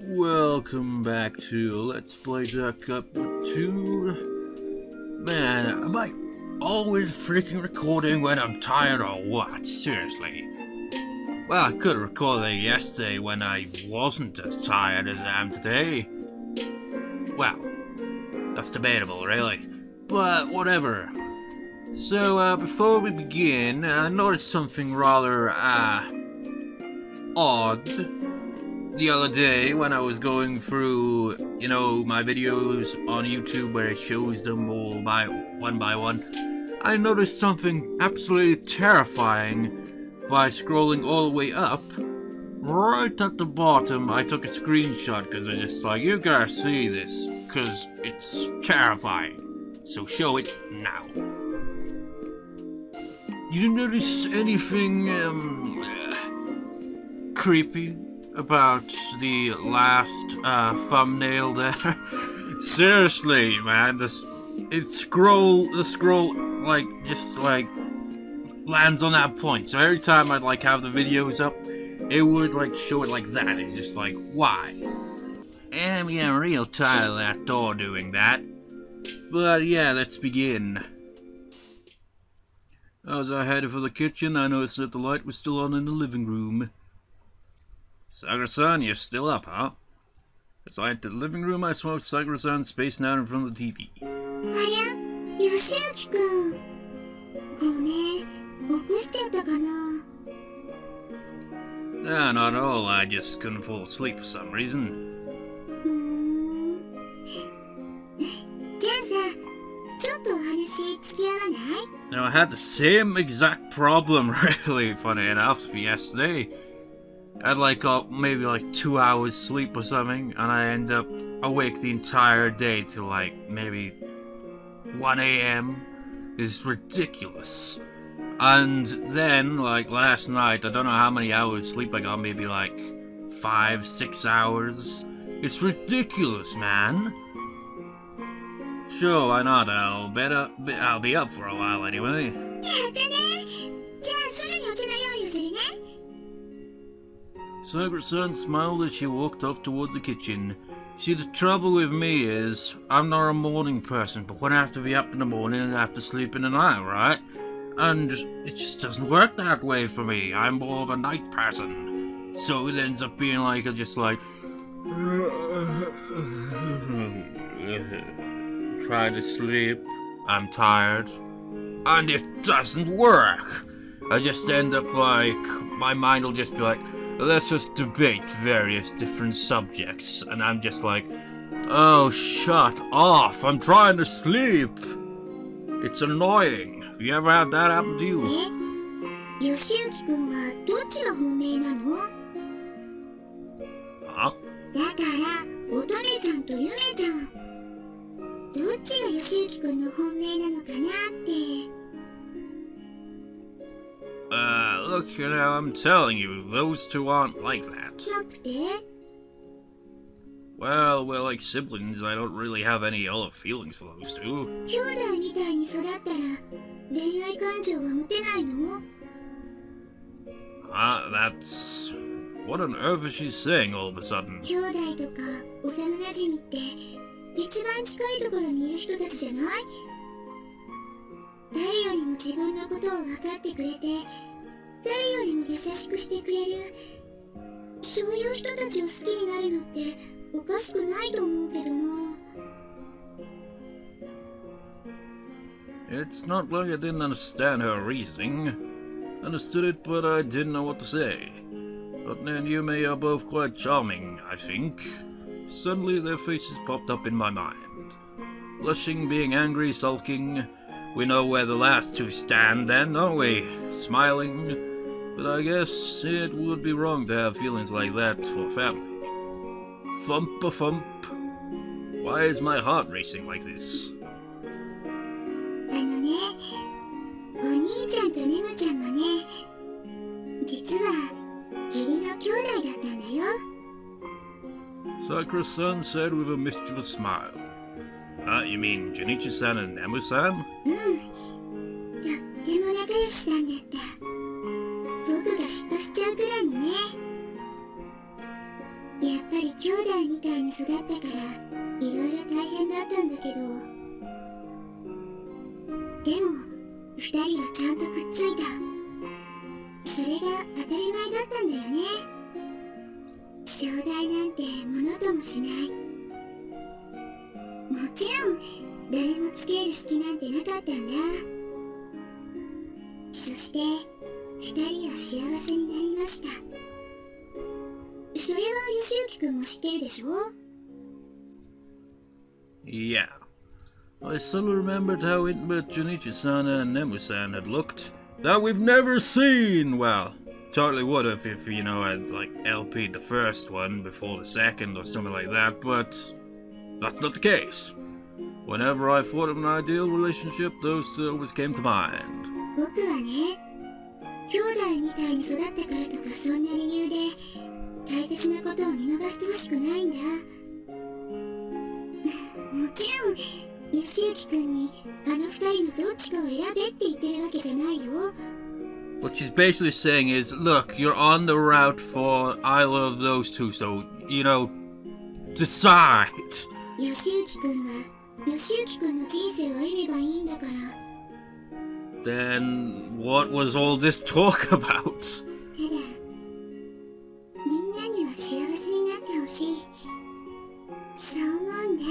Welcome back to Let's Play Capo 2. Man, am I always freaking recording when I'm tired or what? Seriously. Well, I could have recorded it yesterday when I wasn't as tired as I am today. Well, that's debatable, really. But whatever. So, before we begin, I noticed something rather, odd the other day when I was going through, you know, my videos on YouTube where it shows them all by one. I noticed something absolutely terrifying by scrolling all the way up. Right at the bottom, I took a screenshot because I just like, you gotta see this, because it's terrifying. So show it now. You notice anything, creepy about the last thumbnail there? Seriously, man, the scroll like just like lands on that point. So every time I'd like have the videos up, it would like show it like that. It's just like, why? And I'm getting real tired of that door doing that. But yeah, let's begin. As I headed for the kitchen, I noticed that the light was still on in the living room. Sakura-san, you're still up, huh? As I entered the living room, I saw Sakura-san spacing out in front of the TV. Nah, not at all. I just couldn't fall asleep for some reason. Now, I had the same exact problem, really, funny enough, yesterday. I had like maybe like 2 hours sleep or something, and I end up awake the entire day till like maybe 1 AM. It's ridiculous. And then, like last night, I don't know how many hours sleep I got, maybe like 5-6 hours. It's ridiculous, man. Sure, why not? I'll be up for a while anyway. Sakura-san smiled as she walked off towards the kitchen. See, the trouble with me is, I'm not a morning person, but when I have to be up in the morning, I have to sleep in the night, right? And it just doesn't work that way for me. I'm more of a night person. So it ends up being like, try to sleep, I'm tired, and it doesn't work. I just end up like, my mind will just be like, let's just debate various different subjects, and I'm just like, oh, shut off, I'm trying to sleep. It's annoying. Have you ever had that happen to you? Huh? Look, you know, I'm telling you, those two aren't like that. Well, we're like siblings. I don't really have any other feelings for those two. That's... What on earth is she saying all of a sudden? It's not like I didn't understand her reasoning. Understood it, but I didn't know what to say. Botany and Yume are both quite charming, I think. Suddenly their faces popped up in my mind. Blushing, being angry, sulking. We know where the last two stand then, don't we? Smiling. But I guess it would be wrong to have feelings like that for family. Thump-a-thump. Why is my heart racing like this? Sakura-san said with a mischievous smile. You mean Junichi-san and Nemu-san? り兄弟みたいに育ったから、いろいろ大変だったんだけど、でも、二人はちゃんとくっついた。それが当たり前だったんだよね。正代なんてものともしない。もちろん、誰もつける隙なんてなかったんだ。そして、二人は幸せになりました。それは義行くんも知ってるでしょ? Yeah. I suddenly remembered how intimate Junichi-san and Nemu-san had looked. That we've never seen! Well, totally would have if, you know, I'd, like, LP'd the first one before the second or something like that, but that's not the case. Whenever I thought of an ideal relationship, those two always came to mind. 僕はね、兄弟みたいに育ったからとかそんな理由で大切なことを見逃してほしくないんだ。もちろん、義行くんにあの二人のどっちかを選べって言ってるわけじゃないよ。What she's basically saying is, look, you're on the route for either of those two, so, you know, decide. 義行くんは義行くんの人生を歩めばいいんだから。Then what was all this talk about? ただ、みんなには幸せになってほしい。そう思うんだ。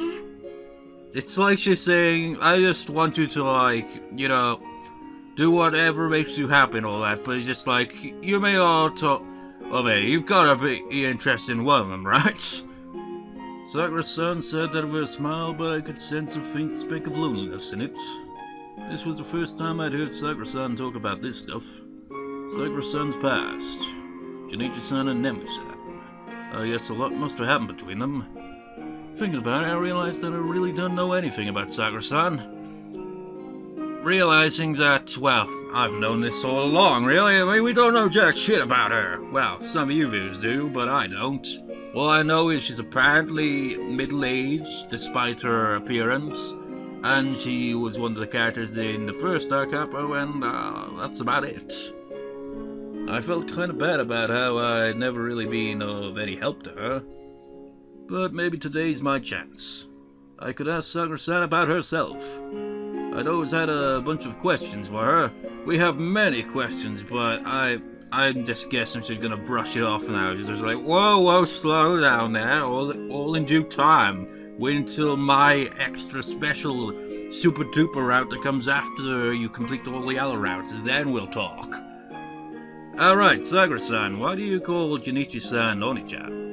It's like she's saying, I just want you to, like, you know, do whatever makes you happy and all that, but it's just like, you may all talk, well, man, you've got to be interested in one of them, right? Sakura-san said that with a smile, but I could sense a faint speck of loneliness in it. This was the first time I'd heard Sakura-san talk about this stuff. Sakura-san's past. Junichi-san and Nemu-san. I guess a lot must have happened between them. Thinking about it, I realized that I really don't know anything about Sakura-san. Realizing that, well, I've known this all along, really. I mean, we don't know jack shit about her. Well, some of you viewers do, but I don't. All I know is she's apparently middle-aged, despite her appearance. And she was one of the characters in the first Capo, and that's about it. I felt kind of bad about how I'd never really been of any help to her. But maybe today's my chance. I could ask Sakura-san about herself. I'd always had a bunch of questions for her. We have many questions, but I'm just guessing she's gonna brush it off now. She's just like, whoa, slow down there, all in due time. Wait until my extra special super duper route that comes after you complete all the other routes, and then we'll talk. Alright, Sakura-san, why do you call Junichi-san Oni-chan?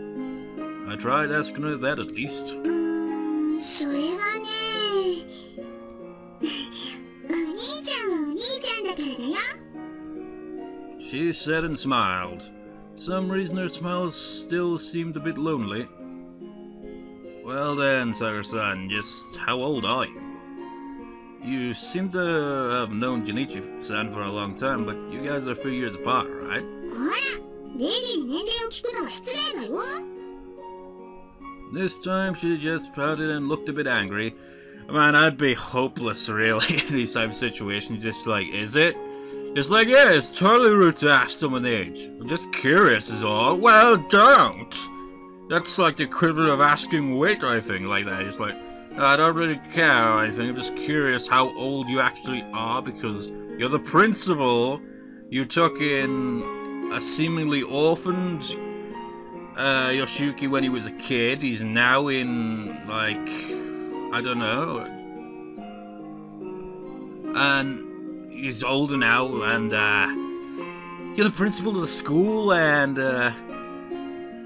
I tried asking her that at least. それはね、お兄ちゃんはお兄ちゃんだからだよ。She said and smiled. For some reason her smile still seemed a bit lonely. Well then, Sakura-san, just how old are you? You seem to have known Junichi-san for a long time, but you guys are a few years apart, right? ほら、レディに年齢を聞くのは失礼だよ。This time she just pouted and looked a bit angry. Man, I'd be hopeless, really, in these type of situations. Just like, is it? Just like, yeah, it's totally rude to ask someone the age. I'm just curious is all. Well, don't! That's like the equivalent of asking weight or anything like that. It's like, I don't really care or anything. I'm just curious how old you actually are because you're the principal. You took in a seemingly orphaned Yoshiyuki when he was a kid. He's now in, like, I don't know. And he's older now, and you're the principal of the school, and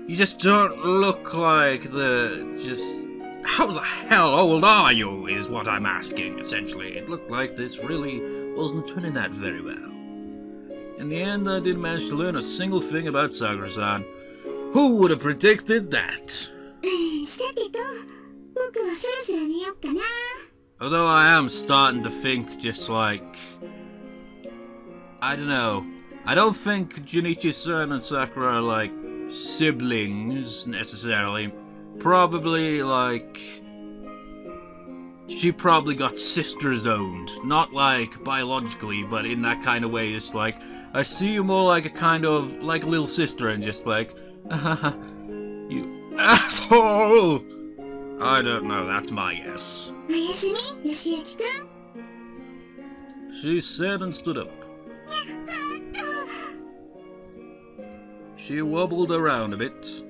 you just don't look like how the hell old are you, is what I'm asking, essentially. It looked like this really wasn't turning out very well. In the end, I didn't manage to learn a single thing about Sakura-san. Who would have predicted that? Although I am starting to think just like, I don't know. I don't think Junichi-san and Sakura are like siblings necessarily. Probably like, she probably got sister-zoned. Not like biologically, but in that kind of way. It's like, I see you more like a kind of, like a little sister and just like, Asshole! I don't know, that's my guess. おやすみ、義明くん。 She said and stood up. She wobbled around a bit.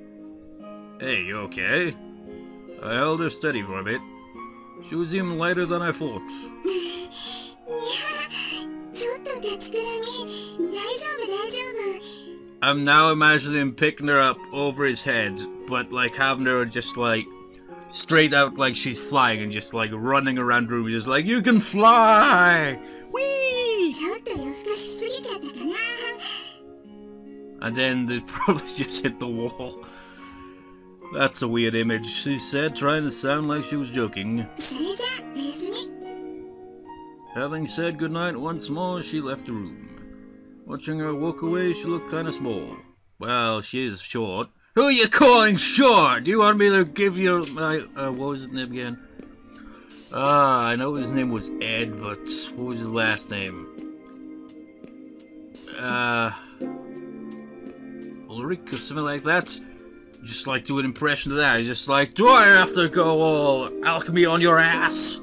Hey, you okay? I held her steady for a bit. She was even lighter than I thought. ちょっと立ちくらみ。大丈夫、大丈夫。 I'm now imagining picking her up over his head, but like having her just like straight out like she's flying and just like running around the room, just like, you can fly! Whee! ちょっと夜更かしすぎちゃったかな。 And then they probably just hit the wall. That's a weird image, she said, trying to sound like she was joking. それじゃあ、おやすみ。 Having said goodnight once more, she left the room. Watching her walk away, she looked kind of small. Well, she is short. Who are you calling short? Do you want me to give you my... what was his name again? I know his name was Ed, but what was his last name? Ulrich or something like that? Just like do an impression of that. He's just like, do I have to go all alchemy on your ass?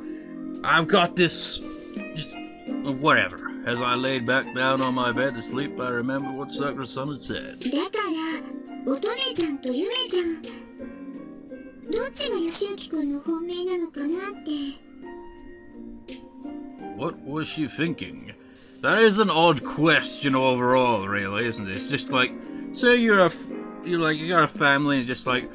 I've got this... Just, whatever. As I laid back down on my bed to sleep, I remembered what Sakura-san had said. だから、乙女ちゃんとゆめちゃん。どっちが義明くんの本命なのかなって。 What was she thinking? That is an odd question overall, really, isn't it? It's just like, say you got a family and just like,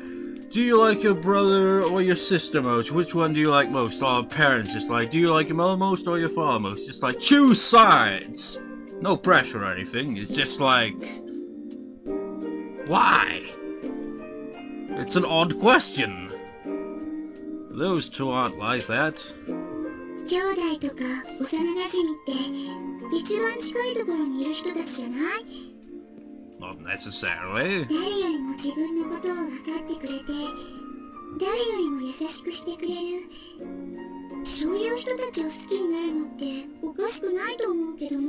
do you like your brother or your sister most? Which one do you like most? Or parents just like, do you like your mother most or your father most? Just like, choose sides! No pressure or anything, it's just like, why? It's an odd question. Those two aren't like that. 兄弟とか幼馴染って一番近いところにいる人たちじゃない？ Not necessarily. 誰よりも自分のことを分かってくれて、誰よりも優しくしてくれる。そういう人たちを好きになるのっておかしくないと思うけどな。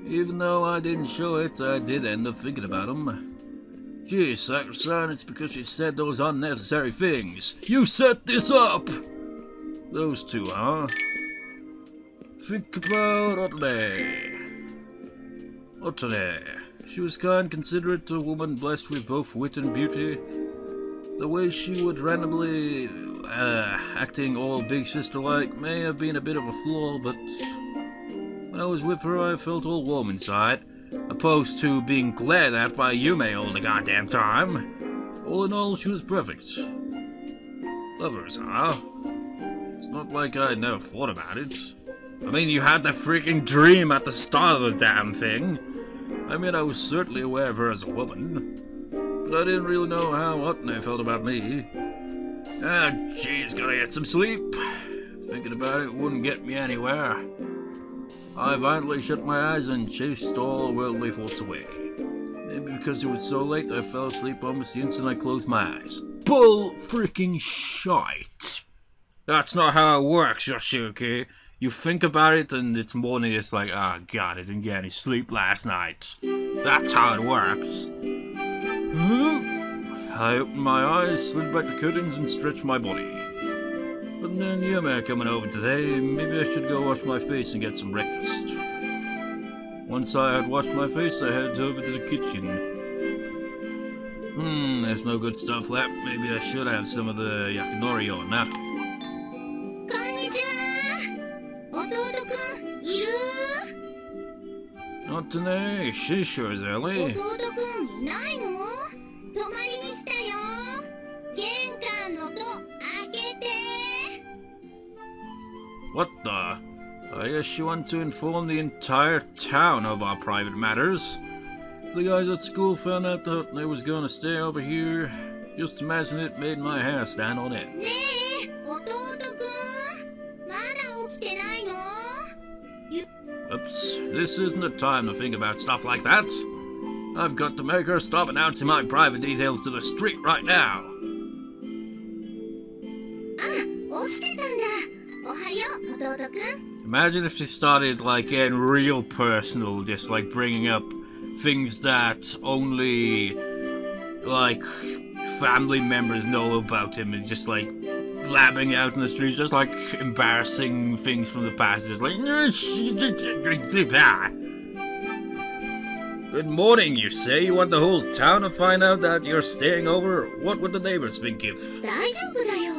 Even though I didn't show it, I did end up thinking about him. Gee, Sakura-san, it's because she said those unnecessary things. You set this up! Those two, huh? Think about Otone. Otone. She was kind, considerate, a woman blessed with both wit and beauty. The way she would randomly, acting all big sister-like may have been a bit of a flaw, but when I was with her I felt all warm inside. Opposed to being glared at by Yume all the goddamn time. All in all, she was perfect. Lovers, huh? It's not like I never thought about it. I mean, you had the freaking dream at the start of the damn thing. I mean, I was certainly aware of her as a woman. But I didn't really know how Otone felt about me. Ah, jeez, gotta get some sleep. Thinking about it wouldn't get me anywhere. I violently shut my eyes and chased all worldly thoughts away. Maybe because it was so late, I fell asleep almost the instant I closed my eyes. Bull freaking shite! That's not how it works, Yoshiyuki. You think about it and it's morning, it's like, oh god, I didn't get any sleep last night. That's how it works. I opened my eyes, slid back the curtains and stretched my body. But then Yume coming over today, maybe I should go wash my face and get some breakfast. Once I had washed my face, I headed over to the kitchen. There's no good stuff left. Maybe I should have some of the yakinori on that. こんにちは。弟くん、いる？ Not today. She sure is early. 弟くん、いないの？泊まりに来たよ。玄関の戸開けて。 What the? I guess you want to inform the entire town of our private matters. If the guys at school found out that I was going to stay over here, just imagine it made my hair stand on end. ねえ、弟くん、まだ起きてないの？ Oops, this isn't the time to think about stuff like that. I've got to make her stop announcing my private details to the street right now. あ、起きてたんだ。おはよう、弟くん。 Imagine if she started like getting real personal, just like bringing up things that only like family members know about him, and just like blabbing out in the streets, just like embarrassing things from the past, just like good morning, you say? You want the whole town to find out that you're staying over? What would the neighbors think if... 大丈夫だよ。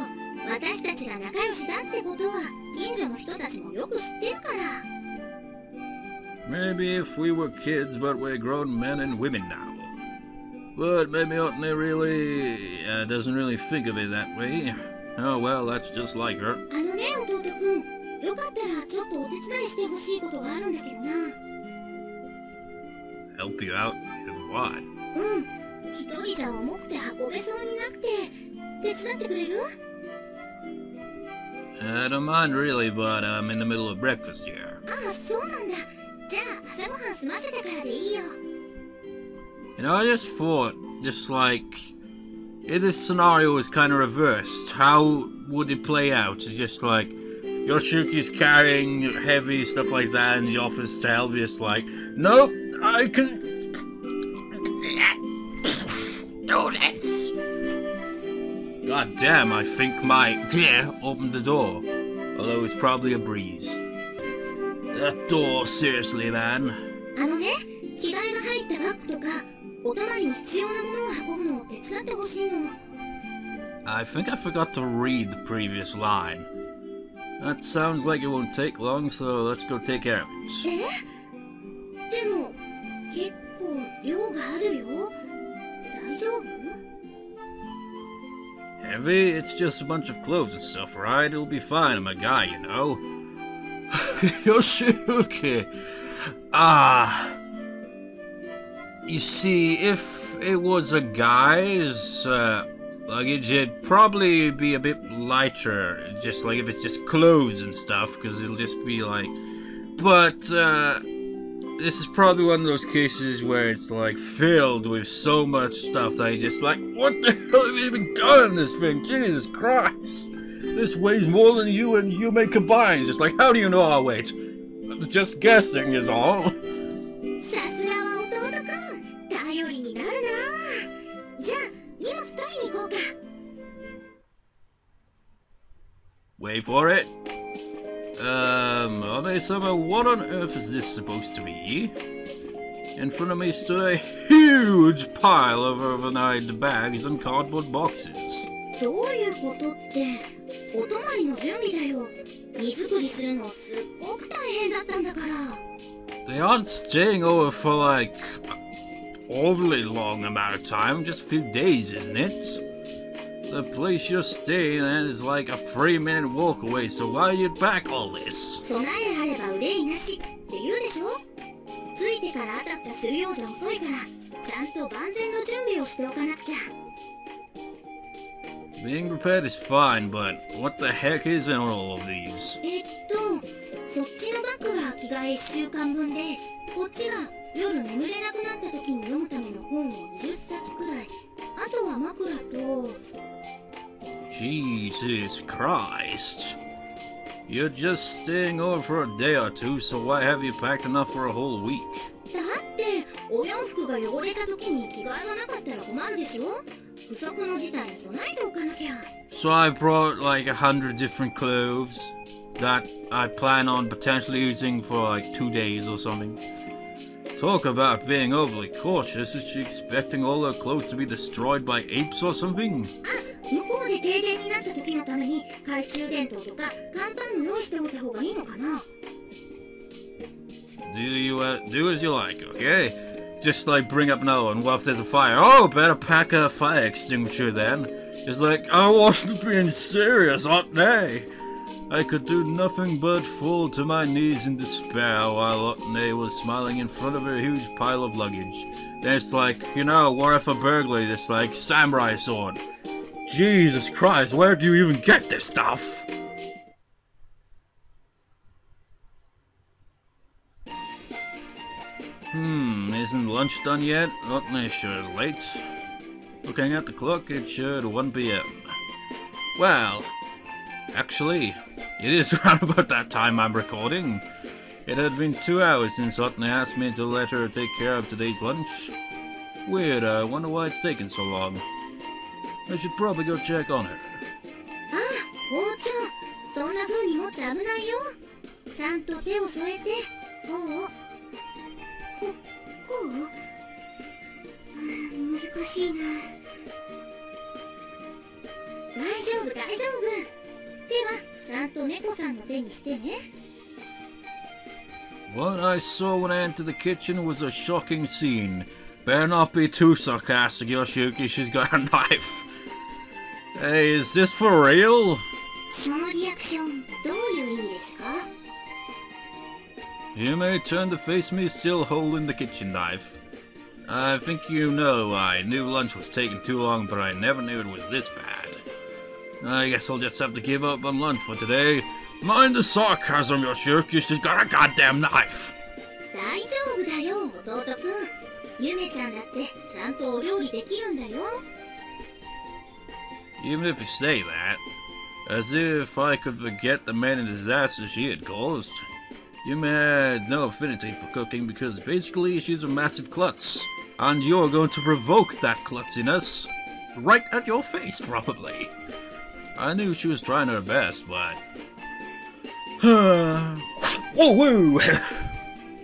私たちが仲良しだってことは近所の人たちもよく知ってるから。Maybe if we were kids, but we're grown men and women now. But maybe Otne really doesn't really think of it that way. Oh well, that's just like her. あのね、弟くん。よかったらちょっとお手伝いしてほしいことがあるんだけどな。Help you out with what? うん。一人じゃ重くて運べそうになくて、手伝ってくれる？ I don't mind really, but I'm in the middle of breakfast here. ああ、そうなんだ。じゃあ朝ごはん済ませてからでいいよ。You know, I just thought, just like, if this scenario is kind of reversed, how would it play out? It's just like, Yoshiyuki's carrying heavy stuff like that in the office to help you, just like, nope, I can do this. God damn, I think my dear opened the door. Although it's probably a breeze. That door, seriously, man. あのね、着替えが入ったバッグとか、お泊まりに必要なものを運ぶのを手伝ってほしいの。I think I forgot to read the previous line. That sounds like it won't take long, so let's go take care of it. でも、結構量があるよ。大丈夫？ Heavy? It's just a bunch of clothes and stuff, right? It'll be fine, I'm a guy, you know. Yoshiyuki! You see, if it was a guy's luggage, it'd probably be a bit lighter, just like if it's just clothes and stuff, because it'll just be like... But, this is probably one of those cases where it's like filled with so much stuff that you're just like, what the hell have you even got in this thing? Jesus Christ! This weighs more than you and Yume combined. Just like, how do you know our weight? I was just guessing is all. さすがは弟くん。頼りになるな。じゃあ、荷物取りに行こうか。Wait for it. Are they somehow? What on earth is this supposed to be? In front of me stood a huge pile of overnight bags and cardboard boxes. どういうことって、お泊まりの準備だよ。荷造りするのすっごく大変だったんだから。They aren't staying over for like overly long amount of time, just a few days, isn't it? The place you're staying at is like a 3-minute walk away, so why you pack all this? 備えあれば憂いなしって言うでしょ。着いてからあたふたするようじゃ遅いから、ちゃんと万全の準備をしておかなくちゃ。Being prepared is fine, but what the heck is in all of these? そっちのバッグが着替え1週間分で、こっちが夜眠れなくなった時に読むための本を20冊くらい。あとは枕と。Jesus Christ. You're just staying over for a day or two, so why have you packed enough for a whole week? だって、お洋服が汚れた時に着替えがなかったら困るでしょ。不測の事態に備えておかなきゃ。So I brought like 100 different clothes that I plan on potentially using for like 2 days or something. Talk about being overly cautious. Is she expecting all her clothes to be destroyed by apes or something? 向こうで停電になった時のために懐中電灯とか乾パンも用意しておいた方がいいのかな。 Do as you like, okay? Just like bring up another one. What if there's a fire? Oh, better pack a fire extinguisher then. It's like, I wasn't being serious, aren't they? I could do nothing but fall to my knees in despair while Otne was smiling in front of a huge pile of luggage. Then it's like, you know, what if a burglary, this like samurai sword? Jesus Christ, where do you even get this stuff? Isn't lunch done yet? Otne sure is late. Looking at the clock, it showed 1 PM. Well, actually, it is around about that time I'm recording. It had been 2 hours since Otne asked me to let her take care of today's lunch. Weird, I wonder why it's taken so long. I should probably go check on her. ああ、包丁。そんな風に持っちゃ危ないよ。ちゃんと手を添えて。こう。こう難しいな。大丈夫、大丈夫。では、ちゃんと猫さんの手にしてね。What I saw when I entered the kitchen was a shocking scene. Better not be too sarcastic, Yoshiyuki. She's got a knife. Hey, is this for real? そのリアクション、どういう意味ですか? Yume turned to face me, still holding the kitchen knife. I think you know I knew lunch was taking too long, but I never knew it was this bad. I guess I'll just have to give up on lunch for today. Mind the sarcasm, Yoshiyuki. She's got a goddamn knife. 大丈夫だよ、弟くん。ゆめちゃんだってちゃんとお料理できるんだよ。Even if you say that, as if I could forget the many disasters she had caused. Yume had no affinity for cooking because basically she's a massive klutz, and you're going to provoke that klutziness right at your face, probably. I knew she was trying her best, but... Whoa, woo!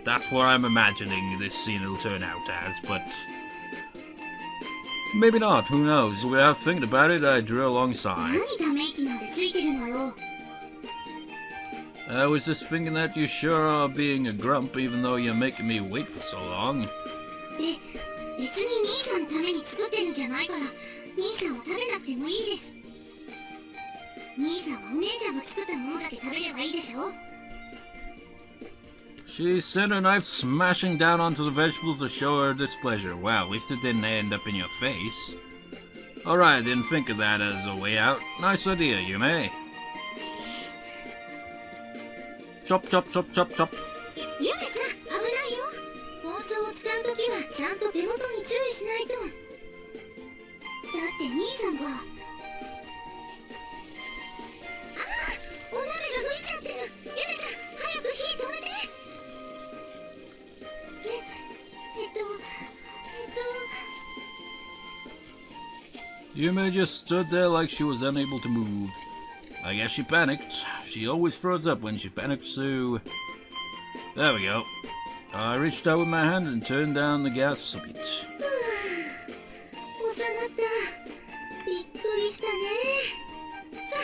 That's what I'm imagining this scene will turn out as, but... Maybe not, who knows? Without thinking about it, I drew alongside. 何ため息なんてついてるのよ。I was just thinking that you sure are being a grump even though you're making me wait for so long. 別に兄さんのために作ってるんじゃないから、兄さんは食べなくてもいいです。兄さんはお姉ちゃんが作ったものだけ食べればいいでしょ。She sent her knife smashing down onto the vegetables to show her displeasure. Well, at least it didn't end up in your face. Alright, I didn't think of that as a way out. Nice idea, Yume. Chop, chop, chop, chop, chop. ゆめちゃん、危ないよ。包丁を使うときはちゃんと手元に注意しないと。だって兄さんが。ああ、お鍋が吹いちゃってる。ゆめちゃん、早く火止めて。Yume just stood there like she was unable to move. I guess she panicked. She always froze up when she panics, so... There we go. I reached out with my hand and turned down the gas a bit. 収まった。びっくりしたね。さあ、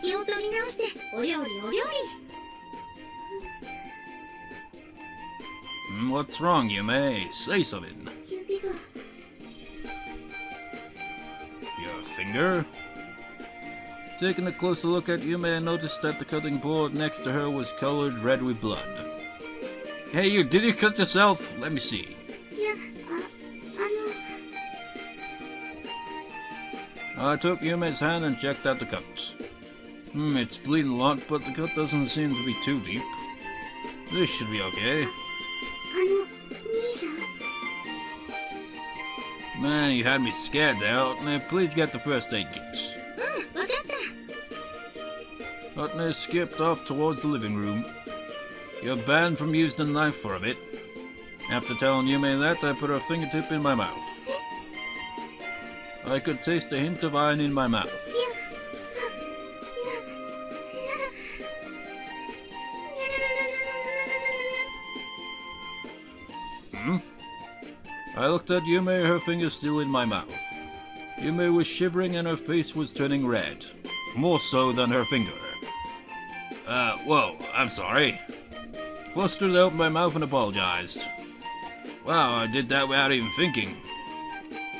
気を取り直して、お料理お料理。What's wrong, Yume? Say something. 指が。Your finger? Taking a closer look at Yume, I noticed that the cutting board next to her was colored red with blood. Hey you, did you cut yourself? Let me see. いや、I took Yume's hand and checked out the cut. It's bleeding a lot, but the cut doesn't seem to be too deep. This should be okay. 兄さん。 Man, you had me scared there. Now, please get the first aid kit. わかった。 Otne skipped off towards the living room. You're banned from using a knife for a bit. After telling Yume that, I put her fingertip in my mouth. I could taste a hint of iron in my mouth. I looked at Yume, her finger still in my mouth. Yume was shivering and her face was turning red. More so than her finger. Whoa, I'm sorry. Flustered, I opened my mouth and apologized. Wow, I did that without even thinking.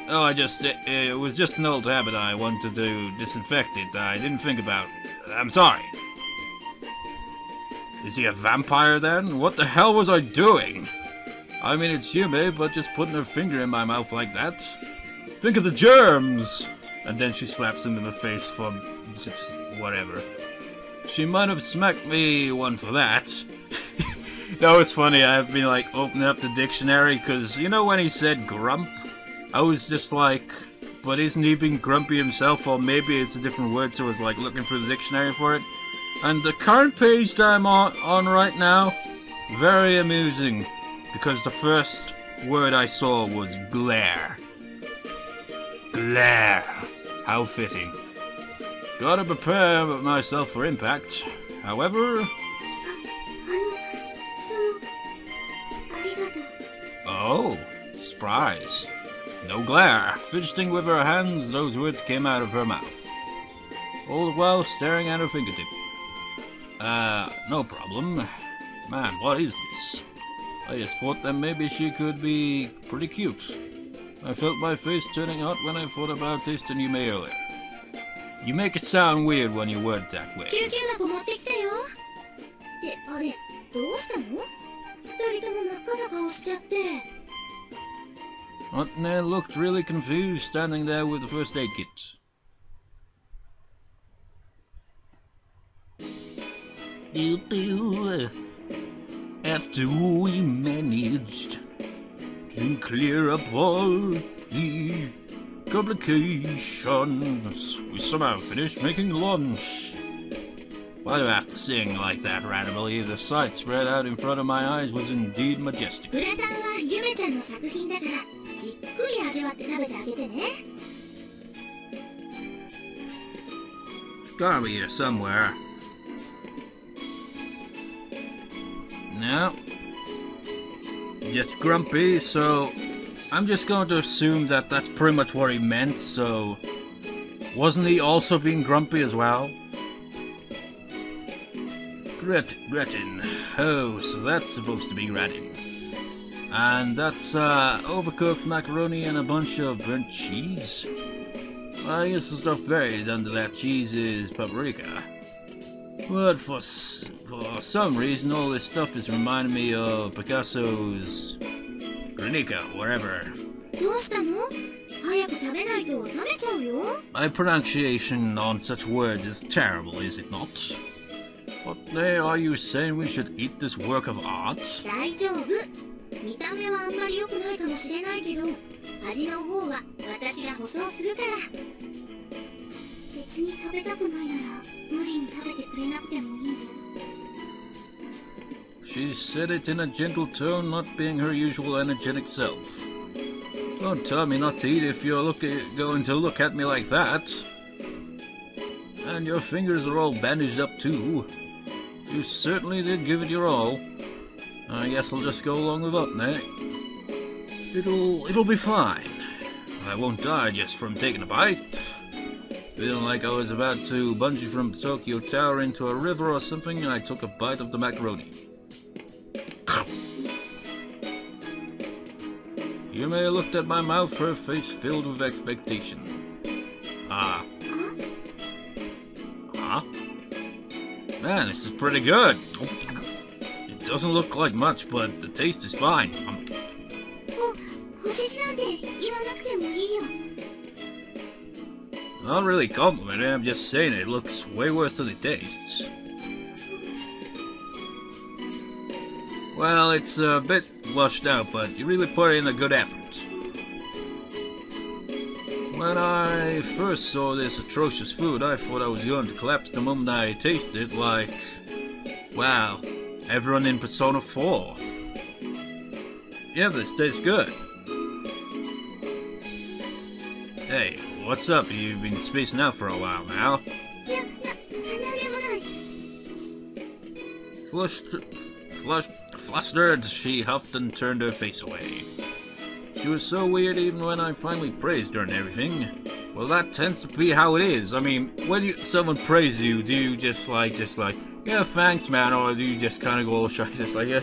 Oh, it was just an old habit I wanted to disinfect it. I didn't think about... I'm sorry. Is he a vampire then? What the hell was I doing? I mean, it's Yume, but just putting her finger in my mouth like that? Think of the germs! And then she slaps him in the face for... just whatever. She might have smacked me one for that. That was funny, I've been like opening up the dictionary, because you know when he said grump? I was just like, but isn't he being grumpy himself, or maybe it's a different word, so I was like looking through the dictionary for it. And the current page that I'm on right now Very amusing, because the first word I saw was glare. Glare. How fitting. Gotta prepare myself for impact. However... Oh, surprise. No glare. Fidgeting with her hands, those words came out of her mouth. All the while staring at her fingertip. No problem. Man, what is this? I just thought that maybe she could be pretty cute. I felt my face turning hot when I thought about tasting Yume earlier. You make it sound weird when you word that way. Otne looked really confused, standing there with the first aid kit. After we managed to clear up all the complications, we somehow finished making lunch. Why do I have to sing like that randomly? The sight spread out in front of my eyes was indeed majestic. Gotta be here somewhere. No. Just grumpy, so I'm just going to assume that that's pretty much what he meant, so... Wasn't he also being grumpy as well? Gratin. Oh, so that's supposed to be gratin. And that's overcooked macaroni and a bunch of burnt cheese. I guess the stuff buried under that cheese is paprika. But for some reason all this stuff is reminding me of Picasso's Guernica, wherever. My pronunciation on such words is terrible, is it not? What are you saying we should eat this work of art? She said it in a gentle tone, not being her usual energetic self. Don't tell me not to eat if you're going to look at me like that. And your fingers are all bandaged up too. You certainly did give it your all. I guess we'll just go along with Otne. It'll be fine. I won't die just from taking a bite. Feeling like I was about to bungee from the Tokyo Tower into a river or something, and I took a bite of the macaroni. Yume looked at my mouth, her face filled with expectation. Man, this is pretty good. It doesn't look like much, but the taste is fine. Not really complimenting, I'm just saying it looks way worse than it tastes. Well, it's a bit washed out, but you really put in a good effort. When I first saw this atrocious food, I thought I was going to collapse the moment I tasted it, like, wow, everyone in Persona 4. Yeah, this tastes good. Hey, what's up? You've been spacing out for a while now. Flustered, she huffed and turned her face away. She was so weird even when I finally praised her and everything. Well, that tends to be how it is. I mean, when someone praises you, do you just like, yeah, thanks, man, or do you just kind of go all shy, just like, yeah,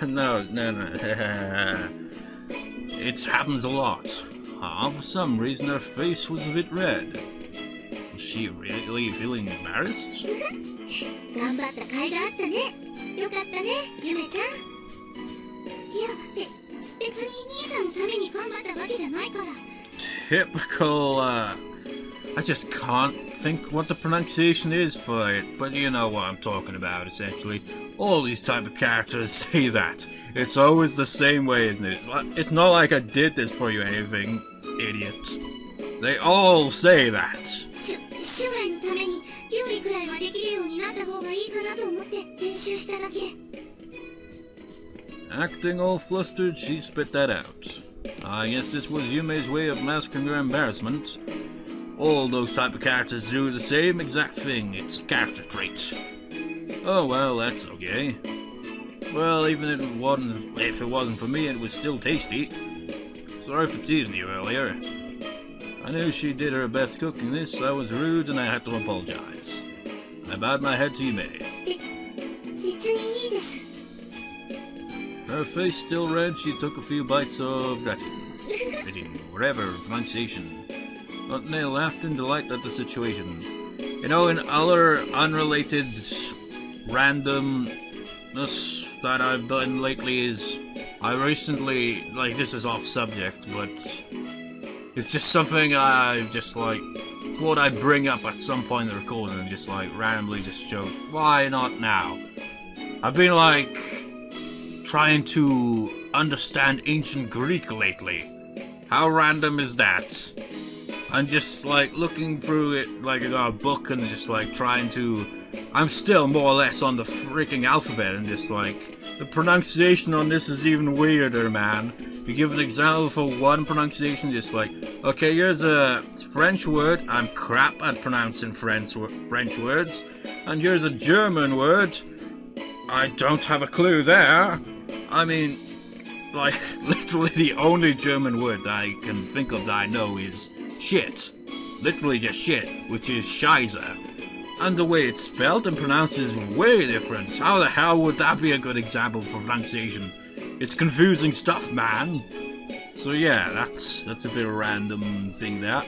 no. It happens a lot. For some reason, her face was a bit red. Was she really feeling embarrassed? Typical, I just can't think what the pronunciation is for it, but you know what I'm talking about, essentially. All these type of characters say that. It's always the same way, isn't it? It's not like I did this for you or anything, idiot. They all say that. Acting all flustered, she spit that out. I guess this was Yume's way of masking her embarrassment. All those type of characters do the same exact thing. It's a character trait. Oh well, that's okay. Well, even if it wasn't for me, it was still tasty. Sorry for teasing you earlier. I knew she did her best cooking this. I was rude and I had to apologize. I bowed my head to Yume. Her face still red, she took a few bites of gratin, whatever, pronunciation. But they laughed in delight at the situation. You know, in other unrelated randomness that I've done lately is, I recently, like, this is off subject, but it's just something I've just, like, thought I'd bring up at some point in the recording and just, like, randomly just chose, why not now? I've been, like, trying to understand ancient Greek lately. How random is that? I'm just like looking through it like I got a book and just like trying to... I'm still more or less on the freaking alphabet and just like... The pronunciation on this is even weirder, man. You give an example for one pronunciation, just like... Okay, here's a French word. I'm crap at pronouncing French words. And here's a German word. I don't have a clue there. I mean, like, literally the only German word that I can think of that I know is shit. Literally just shit, which is Scheiße. And the way it's spelled and pronounced is way different. How the hell would that be a good example for pronunciation? It's confusing stuff, man. So yeah, that's a bit of a random thing there.